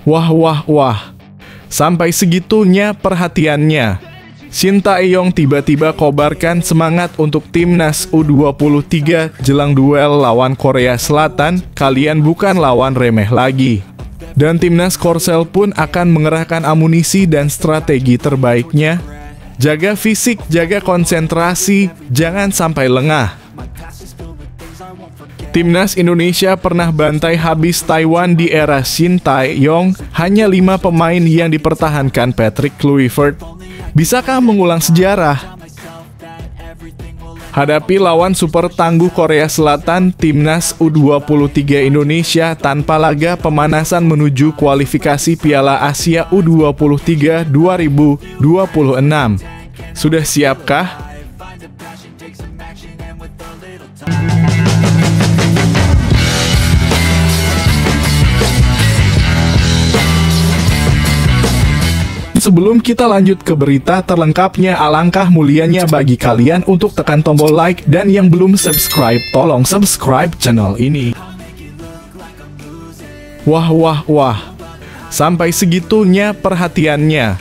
Wah wah wah, sampai segitunya perhatiannya. Shin Tae-yong tiba-tiba kobarkan semangat untuk timnas U23 jelang duel lawan Korea Selatan. Kalian bukan lawan remeh lagi. Dan timnas Korsel pun akan mengerahkan amunisi dan strategi terbaiknya. Jaga fisik, jaga konsentrasi, jangan sampai lengah. Timnas Indonesia pernah bantai habis Taiwan di era Shin Tae-yong. Hanya 5 pemain yang dipertahankan Patrick Kluivert. Bisakah mengulang sejarah? Hadapi lawan super tangguh Korea Selatan, timnas U23 Indonesia tanpa laga pemanasan menuju kualifikasi Piala Asia U23 2026. Sudah siapkah? Sebelum kita lanjut ke berita terlengkapnya, alangkah mulianya bagi kalian untuk tekan tombol like, dan yang belum subscribe, tolong subscribe channel ini. Wah wah wah, sampai segitunya perhatiannya.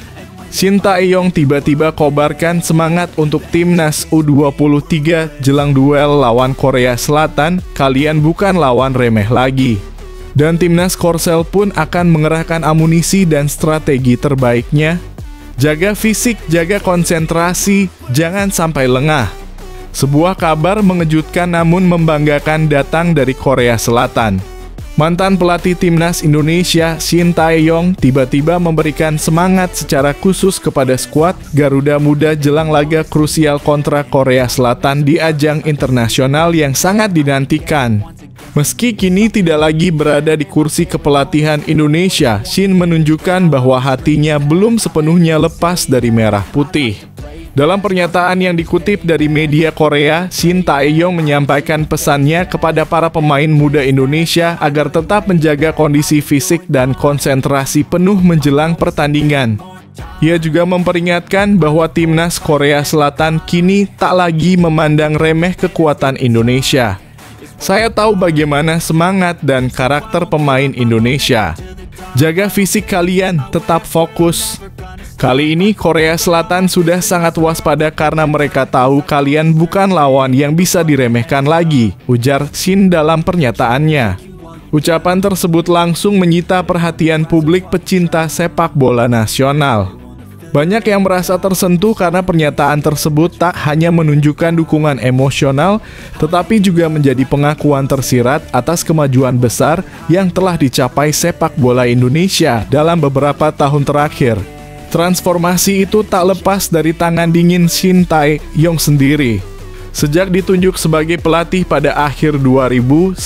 Shin Tae-yong tiba-tiba kobarkan semangat untuk timnas U23 jelang duel lawan Korea Selatan. Kalian bukan lawan remeh lagi. Dan timnas Korsel pun akan mengerahkan amunisi dan strategi terbaiknya. Jaga fisik, jaga konsentrasi, jangan sampai lengah. Sebuah kabar mengejutkan namun membanggakan datang dari Korea Selatan. Mantan pelatih timnas Indonesia, Shin Tae-yong, tiba-tiba memberikan semangat secara khusus kepada skuad Garuda Muda jelang laga krusial kontra Korea Selatan di ajang internasional yang sangat dinantikan. Meski kini tidak lagi berada di kursi kepelatihan Indonesia, Shin menunjukkan bahwa hatinya belum sepenuhnya lepas dari merah putih. Dalam pernyataan yang dikutip dari media Korea, Shin Tae-yong menyampaikan pesannya kepada para pemain muda Indonesia agar tetap menjaga kondisi fisik dan konsentrasi penuh menjelang pertandingan. Ia juga memperingatkan bahwa timnas Korea Selatan kini tak lagi memandang remeh kekuatan Indonesia. Saya tahu bagaimana semangat dan karakter pemain Indonesia. Jaga fisik kalian, tetap fokus. Kali ini Korea Selatan sudah sangat waspada karena mereka tahu kalian bukan lawan yang bisa diremehkan lagi, ujar Shin dalam pernyataannya. Ucapan tersebut langsung menyita perhatian publik pecinta sepak bola nasional. Banyak yang merasa tersentuh karena pernyataan tersebut tak hanya menunjukkan dukungan emosional, tetapi juga menjadi pengakuan tersirat atas kemajuan besar yang telah dicapai sepak bola Indonesia dalam beberapa tahun terakhir. Transformasi itu tak lepas dari tangan dingin Shin Tae-yong sendiri. Sejak ditunjuk sebagai pelatih pada akhir 2019,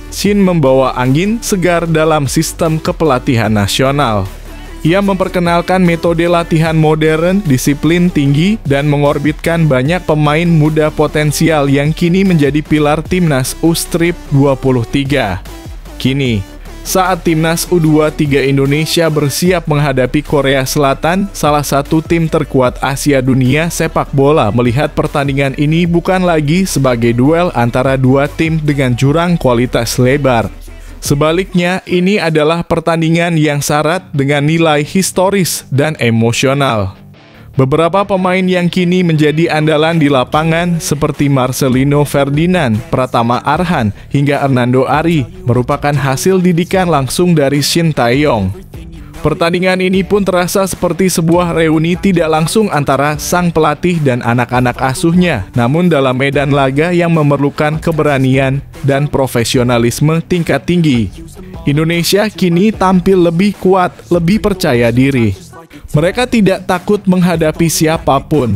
Shin membawa angin segar dalam sistem kepelatihan nasional. Ia memperkenalkan metode latihan modern, disiplin tinggi, dan mengorbitkan banyak pemain muda potensial yang kini menjadi pilar timnas U23. Kini, saat timnas U23 Indonesia bersiap menghadapi Korea Selatan, salah satu tim terkuat Asia dunia sepak bola, melihat pertandingan ini bukan lagi sebagai duel antara dua tim dengan jurang kualitas lebar. Sebaliknya, ini adalah pertandingan yang syarat dengan nilai historis dan emosional. Beberapa pemain yang kini menjadi andalan di lapangan seperti Marcelino Ferdinand, Pratama Arhan, hingga Hernando Ari merupakan hasil didikan langsung dari Shin Tae-yong. Pertandingan ini pun terasa seperti sebuah reuni tidak langsung antara sang pelatih dan anak-anak asuhnya, namun dalam medan laga yang memerlukan keberanian dan profesionalisme tingkat tinggi. Indonesia kini tampil lebih kuat, lebih percaya diri. Mereka tidak takut menghadapi siapapun.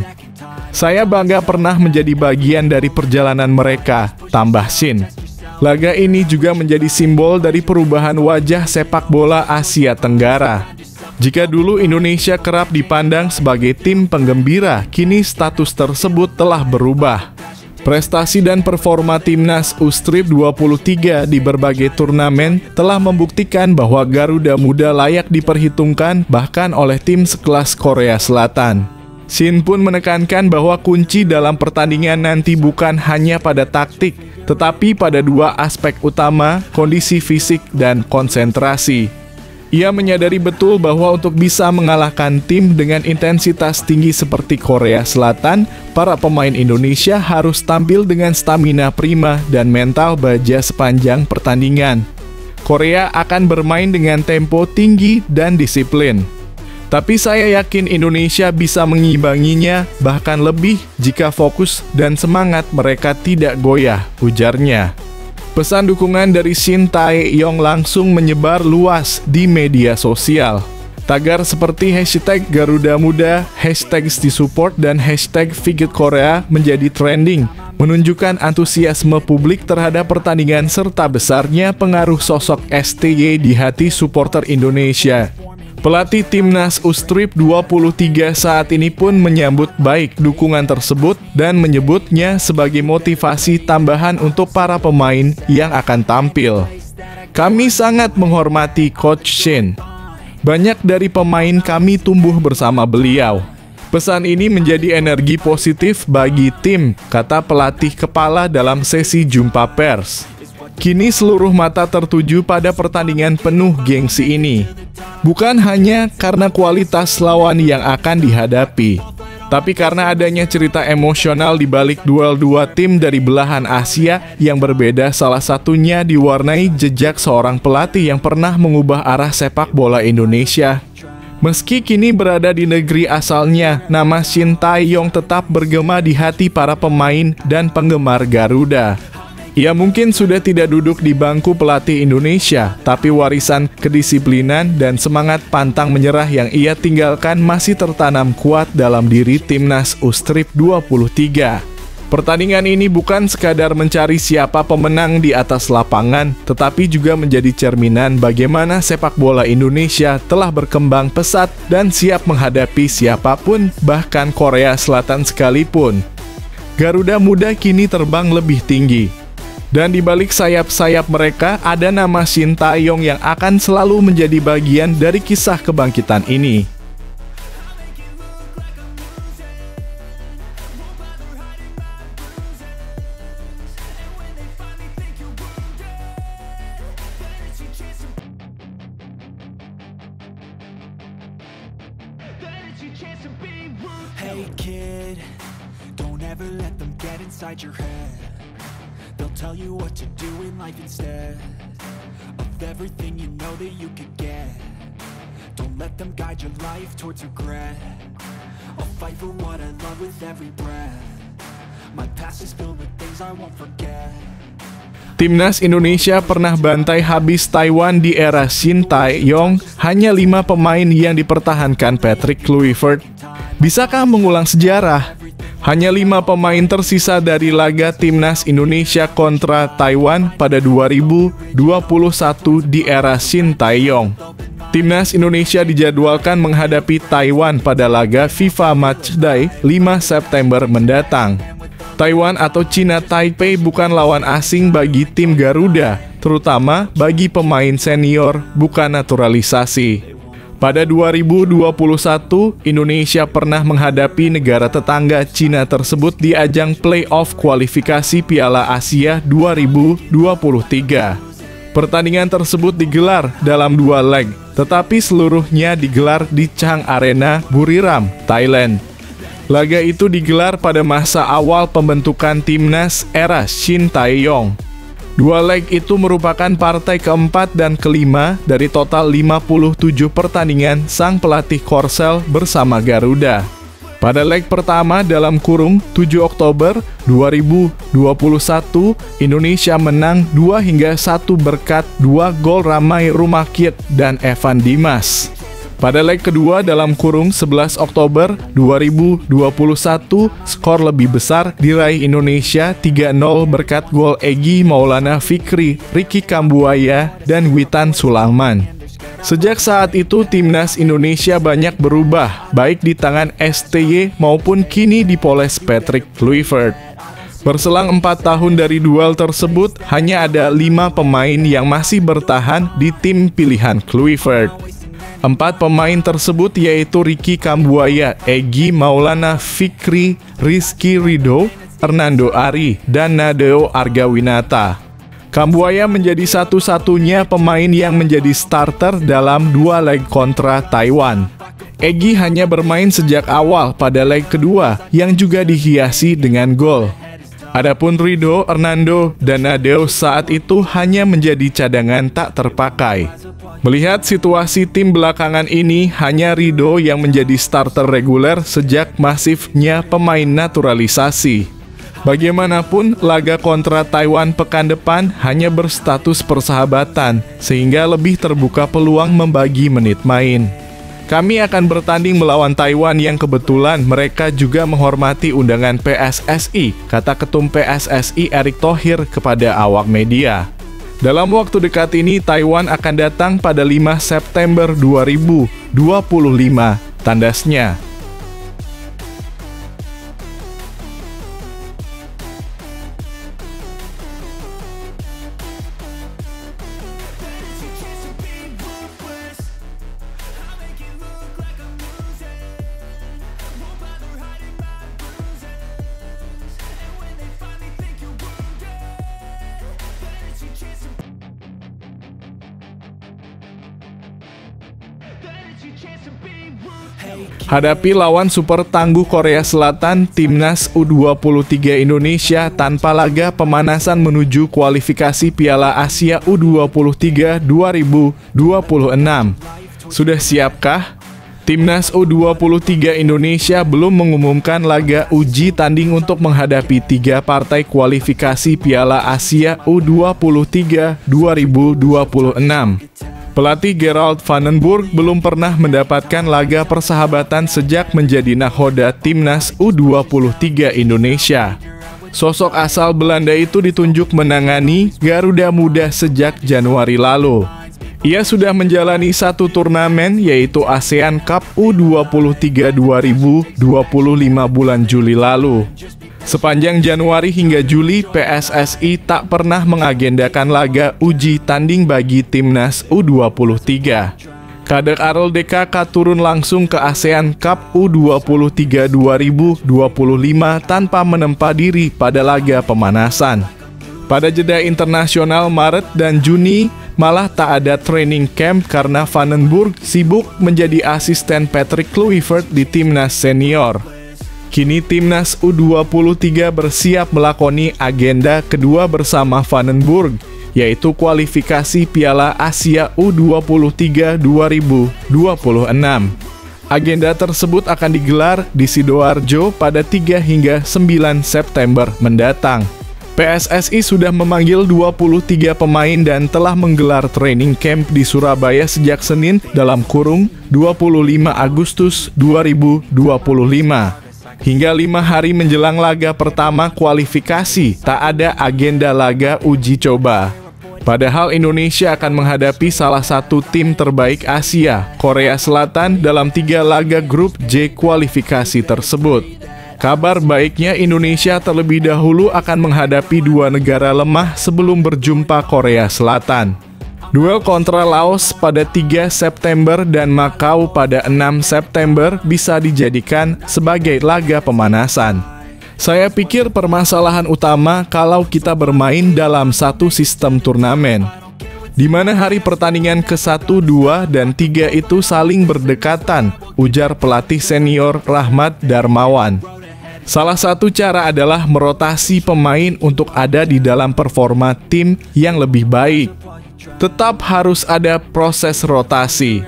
Saya bangga pernah menjadi bagian dari perjalanan mereka, tambah Shin. Laga ini juga menjadi simbol dari perubahan wajah sepak bola Asia Tenggara. Jika dulu Indonesia kerap dipandang sebagai tim penggembira, kini status tersebut telah berubah. Prestasi dan performa timnas U23 di berbagai turnamen telah membuktikan bahwa Garuda Muda layak diperhitungkan bahkan oleh tim sekelas Korea Selatan. Shin pun menekankan bahwa kunci dalam pertandingan nanti bukan hanya pada taktik, tetapi pada dua aspek utama, kondisi fisik dan konsentrasi. Ia menyadari betul bahwa untuk bisa mengalahkan tim dengan intensitas tinggi seperti Korea Selatan, para pemain Indonesia harus tampil dengan stamina prima dan mental baja sepanjang pertandingan. Korea akan bermain dengan tempo tinggi dan disiplin. Tapi saya yakin Indonesia bisa mengimbanginya, bahkan lebih jika fokus dan semangat mereka tidak goyah, ujarnya. Pesan dukungan dari Shin Tae-yong langsung menyebar luas di media sosial. Tagar seperti hashtag Garuda Muda, hashtag #StiSupport, dan hashtag #VigitKorea menjadi trending, menunjukkan antusiasme publik terhadap pertandingan serta besarnya pengaruh sosok STY di hati supporter Indonesia. Pelatih Timnas U-Strip 23 saat ini pun menyambut baik dukungan tersebut dan menyebutnya sebagai motivasi tambahan untuk para pemain yang akan tampil. Kami sangat menghormati Coach Shin. Banyak dari pemain kami tumbuh bersama beliau. Pesan ini menjadi energi positif bagi tim, kata pelatih kepala dalam sesi jumpa pers. Kini seluruh mata tertuju pada pertandingan penuh gengsi ini. Bukan hanya karena kualitas lawan yang akan dihadapi, tapi karena adanya cerita emosional di balik duel dua tim dari belahan Asia yang berbeda, salah satunya diwarnai jejak seorang pelatih yang pernah mengubah arah sepak bola Indonesia. Meski kini berada di negeri asalnya, nama Shin Tae-yong tetap bergema di hati para pemain dan penggemar Garuda. Ia mungkin sudah tidak duduk di bangku pelatih Indonesia, tapi warisan kedisiplinan dan semangat pantang menyerah yang ia tinggalkan masih tertanam kuat dalam diri Timnas U-Strip 23. Pertandingan ini bukan sekadar mencari siapa pemenang di atas lapangan, tetapi juga menjadi cerminan bagaimana sepak bola Indonesia telah berkembang pesat dan siap menghadapi siapapun, bahkan Korea Selatan sekalipun. Garuda Muda kini terbang lebih tinggi. Dan di balik sayap-sayap mereka ada nama Shin Tae-yong yang akan selalu menjadi bagian dari kisah kebangkitan ini. Hey kid, don't ever let them get inside your head. They'll tell you what to do in life instead of everything you know that you could get. Don't let them guide your life towards regret. I'll fight for what I love with every breath. My past is filled with things I won't forget. Timnas Indonesia pernah bantai habis Taiwan di era Shin Tae-yong, hanya 5 pemain yang dipertahankan Patrick Kluivert. Bisakah mengulang sejarah? Hanya 5 pemain tersisa dari laga Timnas Indonesia kontra Taiwan pada 2021 di era Shin Tae-yong. Timnas Indonesia dijadwalkan menghadapi Taiwan pada laga FIFA Matchday 5 September mendatang. Taiwan atau Cina Taipei bukan lawan asing bagi tim Garuda, terutama bagi pemain senior bukan naturalisasi. Pada 2021, Indonesia pernah menghadapi negara tetangga Cina tersebut di ajang play-off kualifikasi Piala Asia 2023. Pertandingan tersebut digelar dalam 2 leg, tetapi seluruhnya digelar di Chang Arena, Buriram, Thailand. Laga itu digelar pada masa awal pembentukan timnas era Shin Tae-yong. 2 leg itu merupakan partai keempat dan kelima dari total 57 pertandingan sang pelatih Korsel bersama Garuda. Pada leg pertama dalam kurung 7 Oktober 2021, Indonesia menang 2-1 berkat 2 gol Ramai Rumakit dan Evan Dimas. Pada leg kedua dalam kurung 11 Oktober 2021, skor lebih besar diraih Indonesia 3-0 berkat gol Egy Maulana Fikri, Ricky Kambuaya, dan Witan Sulaiman. Sejak saat itu, timnas Indonesia banyak berubah, baik di tangan STY maupun kini dipoles Patrick Kluivert. Berselang 4 tahun dari duel tersebut, hanya ada 5 pemain yang masih bertahan di tim pilihan Kluivert. 4 pemain tersebut yaitu Ricky Kambuaya, Egy Maulana Fikri, Rizky Ridho, Hernando Ari, dan Nadeo Argawinata. Kambuaya menjadi satu-satunya pemain yang menjadi starter dalam 2 leg kontra Taiwan. Egy hanya bermain sejak awal pada leg kedua yang juga dihiasi dengan gol. Adapun Ridho, Hernando, dan Nadeo saat itu hanya menjadi cadangan tak terpakai. Melihat situasi tim belakangan ini, hanya Ridho yang menjadi starter reguler sejak masifnya pemain naturalisasi. Bagaimanapun, laga kontra Taiwan pekan depan hanya berstatus persahabatan, sehingga lebih terbuka peluang membagi menit main. Kami akan bertanding melawan Taiwan yang kebetulan mereka juga menghormati undangan PSSI, kata Ketum PSSI Erick Thohir kepada awak media. Dalam waktu dekat ini, Taiwan akan datang pada 5 September 2025, tandasnya. Hadapi lawan super tangguh Korea Selatan, Timnas U23 Indonesia tanpa laga pemanasan menuju kualifikasi Piala Asia U23 2026. Sudah siapkah? Timnas U23 Indonesia belum mengumumkan laga uji tanding untuk menghadapi 3 partai kualifikasi Piala Asia U23 2026. Pelatih Gerald Vandenburg belum pernah mendapatkan laga persahabatan sejak menjadi nahoda Timnas U23 Indonesia. Sosok asal Belanda itu ditunjuk menangani Garuda Muda sejak Januari lalu. Ia sudah menjalani 1 turnamen, yaitu ASEAN Cup U23 2025 bulan Juli lalu. Sepanjang Januari hingga Juli, PSSI tak pernah mengagendakan laga uji tanding bagi Timnas U23. Kader Arol DKK turun langsung ke ASEAN Cup U23 2025 tanpa menempa diri pada laga pemanasan. Pada jeda internasional Maret dan Juni, malah tak ada training camp karena Vandenburg sibuk menjadi asisten Patrick Kluivert di Timnas Senior. Kini Timnas U23 bersiap melakoni agenda kedua bersama Vandenburg, yaitu kualifikasi Piala Asia U23 2026. Agenda tersebut akan digelar di Sidoarjo pada 3 hingga 9 September mendatang. PSSI sudah memanggil 23 pemain dan telah menggelar training camp di Surabaya sejak Senin (25 Agustus 2025). Hingga 5 hari menjelang laga pertama kualifikasi, tak ada agenda laga uji coba. Padahal Indonesia akan menghadapi salah satu tim terbaik Asia, Korea Selatan, dalam 3 laga grup J kualifikasi tersebut. Kabar baiknya, Indonesia terlebih dahulu akan menghadapi 2 negara lemah sebelum berjumpa Korea Selatan. Duel kontra Laos pada 3 September dan Makau pada 6 September bisa dijadikan sebagai laga pemanasan. Saya pikir permasalahan utama kalau kita bermain dalam satu sistem turnamen, di mana hari pertandingan ke-1, 2, dan 3 itu saling berdekatan, ujar pelatih senior Rahmat Darmawan. Salah satu cara adalah merotasi pemain untuk ada di dalam performa tim yang lebih baik. Tetap harus ada proses rotasi.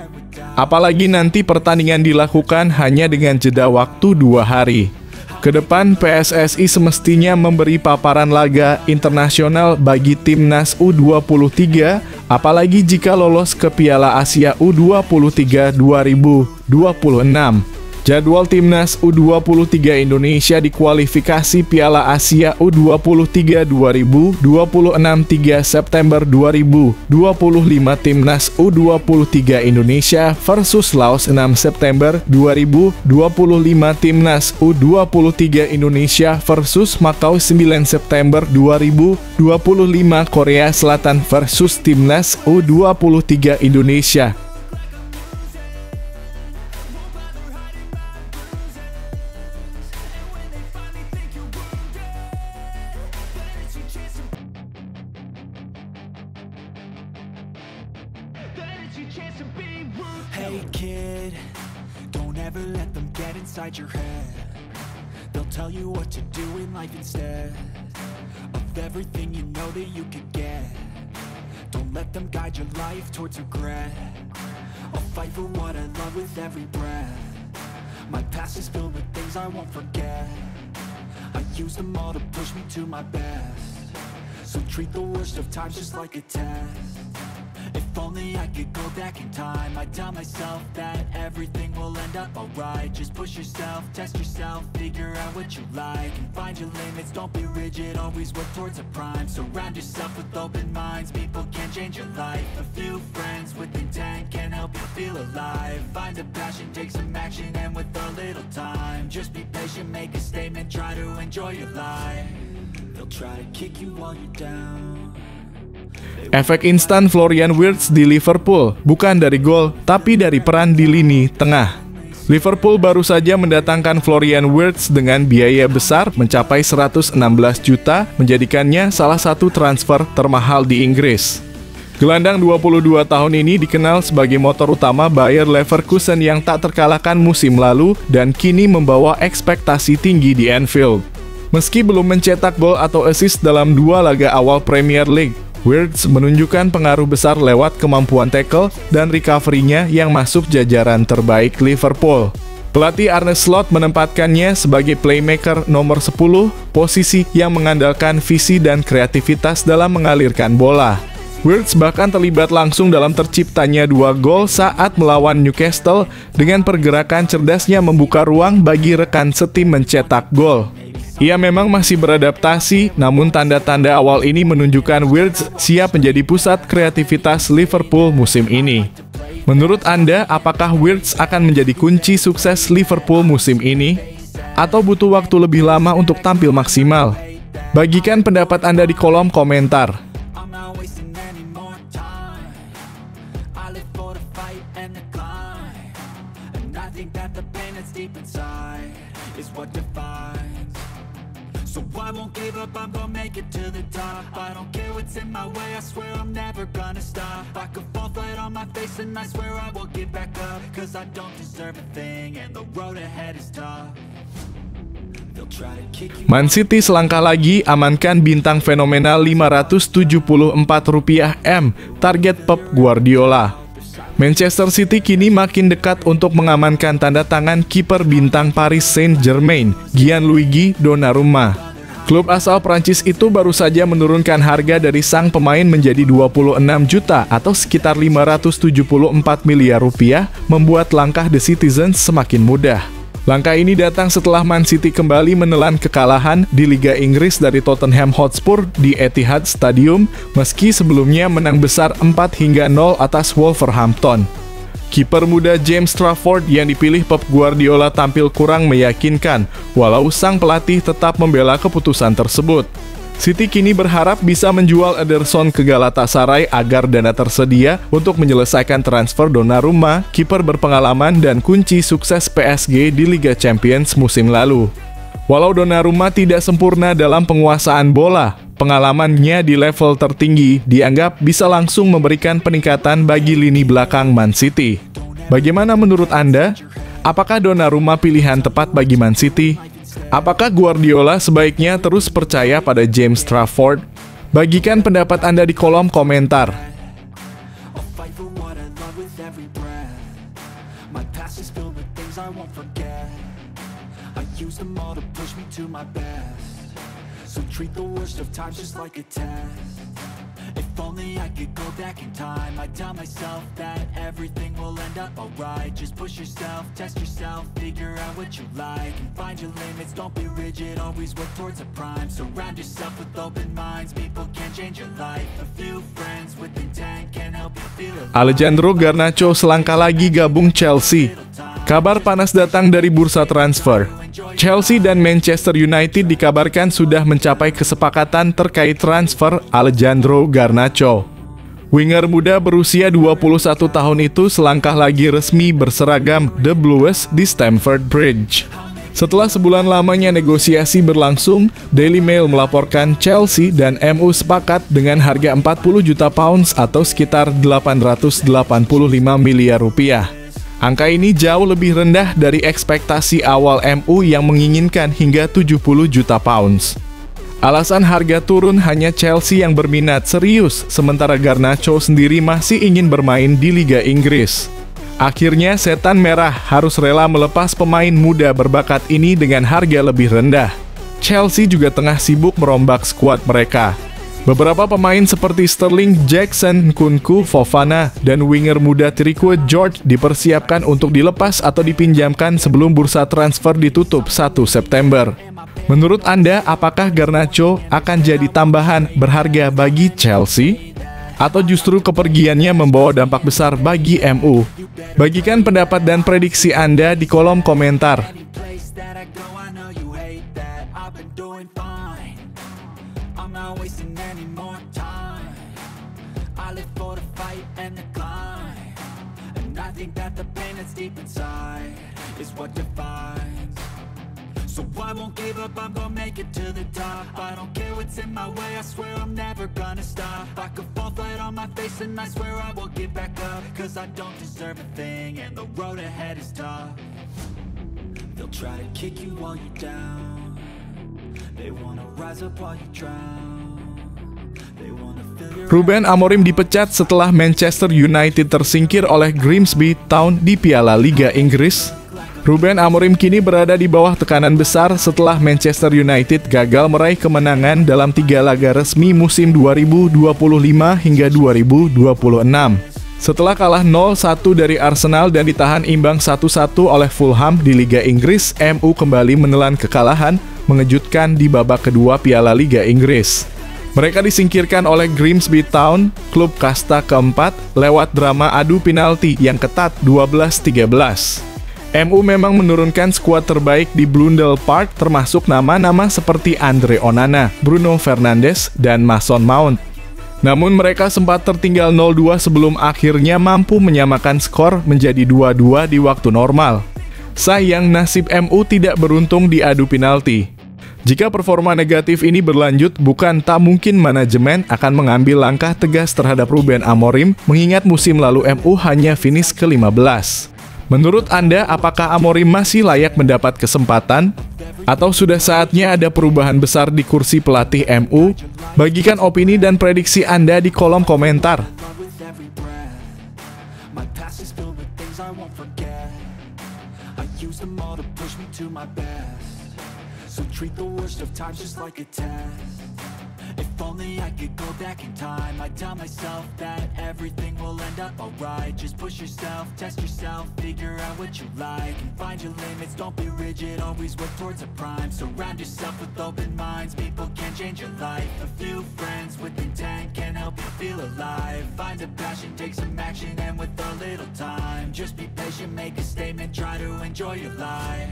Apalagi nanti pertandingan dilakukan hanya dengan jeda waktu 2 hari. Kedepan PSSI semestinya memberi paparan laga internasional bagi Timnas U23, apalagi jika lolos ke Piala Asia U23 2026. Jadwal Timnas U23 Indonesia di kualifikasi Piala Asia U23 2026 3 September 2025 Timnas U23 Indonesia versus Laos 6 September 2025 Timnas U23 Indonesia versus Makau 9 September 2025 Korea Selatan versus Timnas U23 Indonesia. Hey kid, don't ever let them get inside your head. They'll tell you what to do in life instead of everything you know that you could get. Don't let them guide your life towards regret. I'll fight for what I love with every breath. My past is filled with things I won't forget. I use them all to push me to my best. So treat the worst of times just like a test. If only I could go back in time, I'd tell myself that everything will end up alright. Just push yourself, test yourself, figure out what you like, and find your limits, don't be rigid, always work towards a prime. Surround yourself with open minds, people can change your life. A few friends with intent can help you feel alive. Find a passion, take some action, and with a little time, just be patient, make a statement, try to enjoy your life. They'll try to kick you while you're down. Efek instan Florian Wirtz di Liverpool bukan dari gol, tapi dari peran di lini tengah. Liverpool baru saja mendatangkan Florian Wirtz dengan biaya besar mencapai 116 juta, menjadikannya salah satu transfer termahal di Inggris. Gelandang 22 tahun ini dikenal sebagai motor utama Bayer Leverkusen yang tak terkalahkan musim lalu dan kini membawa ekspektasi tinggi di Anfield. Meski belum mencetak gol atau assist dalam 2 laga awal Premier League, Wirtz menunjukkan pengaruh besar lewat kemampuan tackle dan recovery-nya yang masuk jajaran terbaik Liverpool. Pelatih Arne Slot menempatkannya sebagai playmaker nomor 10, posisi yang mengandalkan visi dan kreativitas dalam mengalirkan bola. Wirtz bahkan terlibat langsung dalam terciptanya 2 gol saat melawan Newcastle dengan pergerakan cerdasnya membuka ruang bagi rekan setim mencetak gol. Ia memang masih beradaptasi, namun tanda-tanda awal ini menunjukkan Wirtz siap menjadi pusat kreativitas Liverpool musim ini. Menurut Anda, apakah Wirtz akan menjadi kunci sukses Liverpool musim ini? Atau butuh waktu lebih lama untuk tampil maksimal? Bagikan pendapat Anda di kolom komentar. I'm not wasting any more time. I live for the fight and the climb. And I think that the pain that's deep inside is what defines. So I won't give up, I'm gonna make it to the top. I don't care what's in my way, I swear I'm never gonna stop. I could fall flat on my face and I swear I will get back up. Cause I don't deserve a thing and the road ahead is tough. Man City selangkah lagi amankan bintang fenomenal Rp574M, target Pep Guardiola. Manchester City kini makin dekat untuk mengamankan tanda tangan kiper bintang Paris Saint-Germain, Gianluigi Donnarumma. Klub asal Prancis itu baru saja menurunkan harga dari sang pemain menjadi 26 juta atau sekitar 574 miliar rupiah, membuat langkah The Citizens semakin mudah. Langkah ini datang setelah Man City kembali menelan kekalahan di Liga Inggris dari Tottenham Hotspur di Etihad Stadium, meski sebelumnya menang besar 4-0 atas Wolverhampton. Kiper muda James Trafford yang dipilih Pep Guardiola tampil kurang meyakinkan, walau sang pelatih tetap membela keputusan tersebut. City kini berharap bisa menjual Ederson ke Galatasaray agar dana tersedia untuk menyelesaikan transfer Donnarumma, kiper berpengalaman dan kunci sukses PSG di Liga Champions musim lalu. Walau Donnarumma tidak sempurna dalam penguasaan bola, pengalamannya di level tertinggi dianggap bisa langsung memberikan peningkatan bagi lini belakang Man City. Bagaimana menurut Anda? Apakah Donnarumma pilihan tepat bagi Man City? Apakah Guardiola sebaiknya terus percaya pada James Trafford? Bagikan pendapat Anda di kolom komentar. So treat the worst of times just like a test. If only I could go back in time, I'd tell myself that everything will end up alright. Just push yourself, test yourself, figure out what you like, and find your limits, don't be rigid, always work towards a prime. Surround yourself with open minds, people can change your life. A few friends with intent can help you feel alive. Alejandro Garnacho selangkah lagi gabung Chelsea. Kabar panas datang dari bursa transfer. Chelsea dan Manchester United dikabarkan sudah mencapai kesepakatan terkait transfer Alejandro Garnacho. Winger muda berusia 21 tahun itu selangkah lagi resmi berseragam The Blues di Stamford Bridge. Setelah sebulan lamanya negosiasi berlangsung, Daily Mail melaporkan Chelsea dan MU sepakat dengan harga 40 juta pounds atau sekitar 885 miliar rupiah. Angka ini jauh lebih rendah dari ekspektasi awal MU yang menginginkan hingga 70 juta pounds. Alasan harga turun hanya Chelsea yang berminat serius, sementara Garnacho sendiri masih ingin bermain di Liga Inggris. Akhirnya Setan Merah harus rela melepas pemain muda berbakat ini dengan harga lebih rendah. Chelsea juga tengah sibuk merombak skuad mereka. Beberapa pemain seperti Sterling, Jackson, Nkunku, Fofana, dan winger muda Trique George dipersiapkan untuk dilepas atau dipinjamkan sebelum bursa transfer ditutup 1 September. Menurut Anda, apakah Garnacho akan jadi tambahan berharga bagi Chelsea? Atau justru kepergiannya membawa dampak besar bagi MU? Bagikan pendapat dan prediksi Anda di kolom komentar. So I won't give up, I'm gonna make it to the top. I don't care what's in my way, I swear I'm never gonna stop. I could fall flat on my face and I swear I will get back up. Cause I don't deserve a thing and the road ahead is tough. They'll try to kick you while you're down. They wanna rise up while you drown. They wanna fill your... Ruben Amorim dipecat setelah Manchester United tersingkir oleh Grimsby Town di Piala Liga Inggris. Ruben Amorim kini berada di bawah tekanan besar setelah Manchester United gagal meraih kemenangan dalam 3 laga resmi musim 2025 hingga 2026. Setelah kalah 0-1 dari Arsenal dan ditahan imbang 1-1 oleh Fulham di Liga Inggris, MU kembali menelan kekalahan mengejutkan di babak kedua Piala Liga Inggris. Mereka disingkirkan oleh Grimsby Town, klub kasta keempat, lewat drama adu penalti yang ketat 12-13. MU memang menurunkan skuad terbaik di Blundell Park termasuk nama-nama seperti Andre Onana, Bruno Fernandes, dan Mason Mount. Namun mereka sempat tertinggal 0-2 sebelum akhirnya mampu menyamakan skor menjadi 2-2 di waktu normal. Sayang nasib MU tidak beruntung di adu penalti. Jika performa negatif ini berlanjut, bukan tak mungkin manajemen akan mengambil langkah tegas terhadap Ruben Amorim mengingat musim lalu MU hanya finish ke-15. Menurut Anda, apakah Amorim masih layak mendapat kesempatan? Atau sudah saatnya ada perubahan besar di kursi pelatih MU? Bagikan opini dan prediksi Anda di kolom komentar. If only I could go back in time, I'd tell myself that everything will end up alright. Just push yourself, test yourself, figure out what you like, and find your limits, don't be rigid, always work towards a prime. Surround yourself with open minds, people can change your life. A few friends with intent can help you feel alive. Find a passion, take some action, and with a little time, just be patient, make a statement, try to enjoy your life.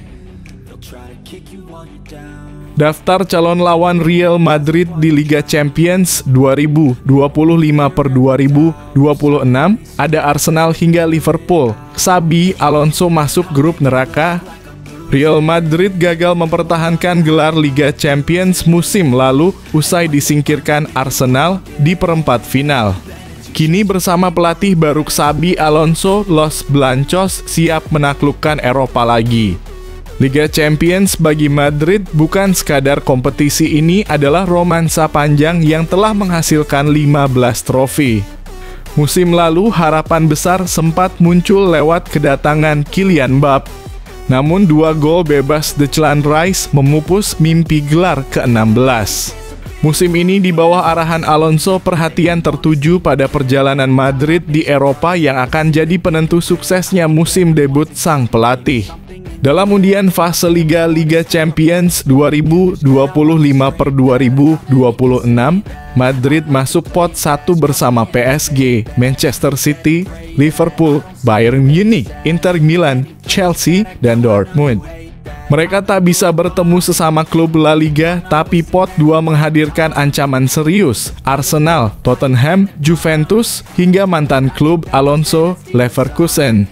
Daftar calon lawan Real Madrid di Liga Champions 2025/2026 ada Arsenal hingga Liverpool. Xabi Alonso masuk grup neraka. Real Madrid gagal mempertahankan gelar Liga Champions musim lalu usai disingkirkan Arsenal di perempat final. Kini bersama pelatih baru Xabi Alonso, Los Blancos siap menaklukkan Eropa lagi. Liga Champions bagi Madrid bukan sekadar kompetisi, ini adalah romansa panjang yang telah menghasilkan 15 trofi. Musim lalu harapan besar sempat muncul lewat kedatangan Kylian Mbappé. Namun 2 gol bebas Declan Rice memupus mimpi gelar ke-16. Musim ini di bawah arahan Alonso, perhatian tertuju pada perjalanan Madrid di Eropa yang akan jadi penentu suksesnya musim debut sang pelatih. Dalam undian fase Liga Champions 2025/2026, Madrid masuk pot 1 bersama PSG, Manchester City, Liverpool, Bayern Munich, Inter Milan, Chelsea, dan Dortmund. Mereka tak bisa bertemu sesama klub La Liga, tapi pot 2 menghadirkan ancaman serius. Arsenal, Tottenham, Juventus, hingga mantan klub Alonso, Leverkusen.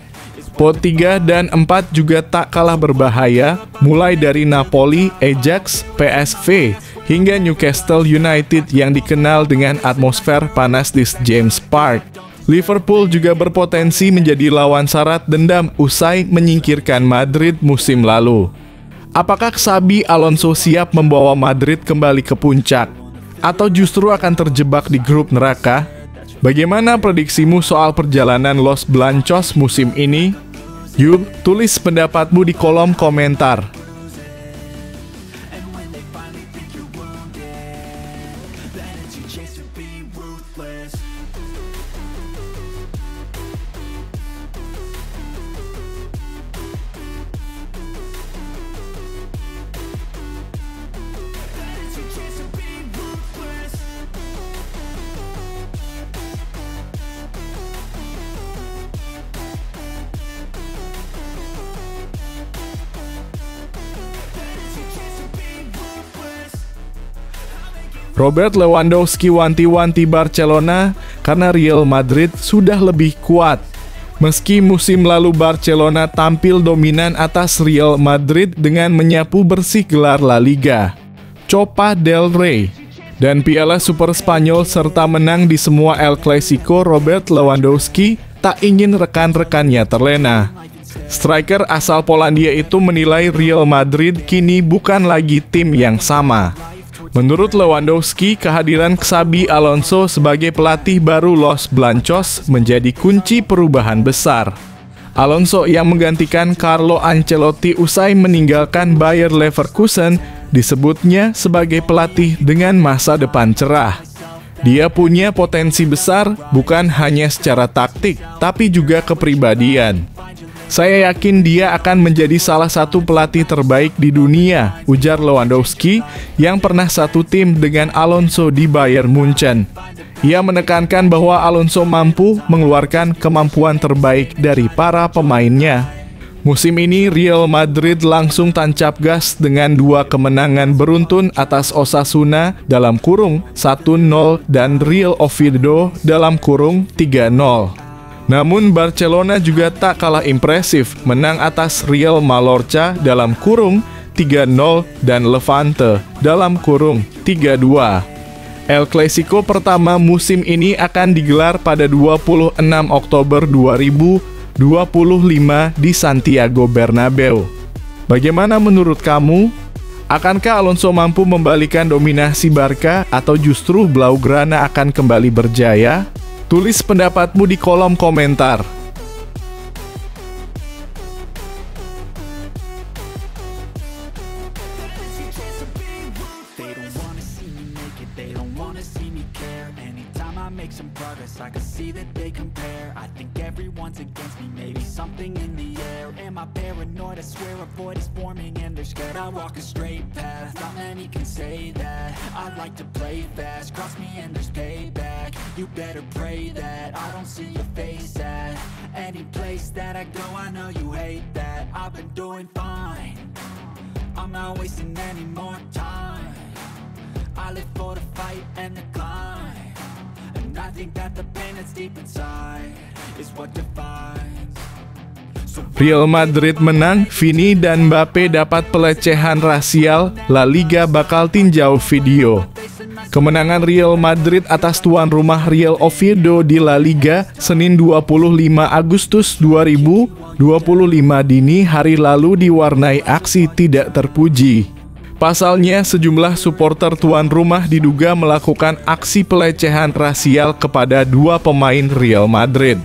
Pot 3 dan 4 juga tak kalah berbahaya, mulai dari Napoli, Ajax, PSV, hingga Newcastle United yang dikenal dengan atmosfer panas di St. James Park. Liverpool juga berpotensi menjadi lawan syarat dendam usai menyingkirkan Madrid musim lalu. Apakah Xabi Alonso siap membawa Madrid kembali ke puncak? Atau justru akan terjebak di grup neraka? Bagaimana prediksimu soal perjalanan Los Blancos musim ini? Yuk, tulis pendapatmu di kolom komentar. Robert Lewandowski wanti-wanti Barcelona karena Real Madrid sudah lebih kuat. Meski musim lalu Barcelona tampil dominan atas Real Madrid dengan menyapu bersih gelar La Liga, Copa del Rey, dan Piala Super Spanyol serta menang di semua El Clasico, Robert Lewandowski tak ingin rekan-rekannya terlena. Striker asal Polandia itu menilai Real Madrid kini bukan lagi tim yang sama. Menurut Lewandowski, kehadiran Xabi Alonso sebagai pelatih baru Los Blancos menjadi kunci perubahan besar. Alonso yang menggantikan Carlo Ancelotti usai meninggalkan Bayer Leverkusen disebutnya sebagai pelatih dengan masa depan cerah. Dia punya potensi besar bukan hanya secara taktik, tapi juga kepribadian. Saya yakin dia akan menjadi salah satu pelatih terbaik di dunia, ujar Lewandowski yang pernah satu tim dengan Alonso di Bayern Munchen. Ia menekankan bahwa Alonso mampu mengeluarkan kemampuan terbaik dari para pemainnya. Musim ini Real Madrid langsung tancap gas dengan 2 kemenangan beruntun atas Osasuna (1-0) dan Real Oviedo (3-0). Namun Barcelona juga tak kalah impresif, menang atas Real Mallorca (3-0) dan Levante (3-2). El Clasico pertama musim ini akan digelar pada 26 Oktober 2025 di Santiago Bernabeu. Bagaimana menurut kamu? Akankah Alonso mampu membalikan dominasi Barca atau justru Blaugrana akan kembali berjaya? Tulis pendapatmu di kolom komentar. You better pray that I don't see your face at any place that I go. I know you hate that. I've been doing fine. I'm not wasting any more time. I live for the fight and the climb, and I think that the pain that's deep inside is what defines. Real Madrid menang, Vini dan Mbappe dapat pelecehan rasial, La Liga bakal tinjau video. Kemenangan Real Madrid atas tuan rumah Real Oviedo di La Liga Senin 25 Agustus 2025 dini hari lalu diwarnai aksi tidak terpuji. Pasalnya, sejumlah supporter tuan rumah diduga melakukan aksi pelecehan rasial kepada 2 pemain Real Madrid.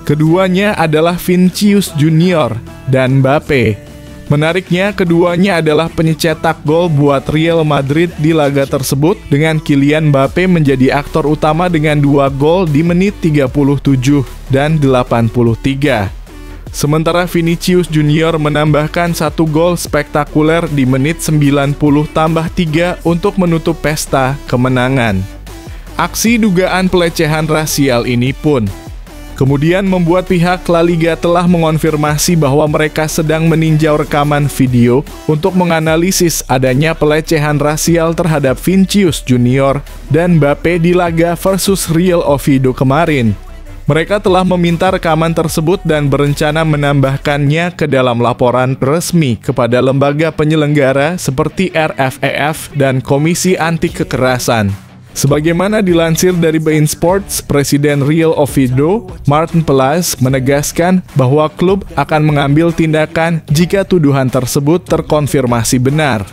Keduanya adalah Vinícius Junior dan Mbappe. Menariknya, keduanya adalah pencetak gol buat Real Madrid di laga tersebut, dengan Kylian Mbappe menjadi aktor utama dengan 2 gol di menit 37 dan 83. Sementara Vinícius Junior menambahkan 1 gol spektakuler di menit 90+3 untuk menutup pesta kemenangan. Aksi dugaan pelecehan rasial ini pun kemudian membuat pihak La Liga telah mengonfirmasi bahwa mereka sedang meninjau rekaman video untuk menganalisis adanya pelecehan rasial terhadap Vinícius Junior dan Mbappe di laga versus Real Oviedo kemarin. Mereka telah meminta rekaman tersebut dan berencana menambahkannya ke dalam laporan resmi kepada lembaga penyelenggara seperti RFEF dan Komisi Anti Kekerasan. Sebagaimana dilansir dari beIN Sports, Presiden Real Oviedo, Martin Pelas, menegaskan bahwa klub akan mengambil tindakan jika tuduhan tersebut terkonfirmasi benar.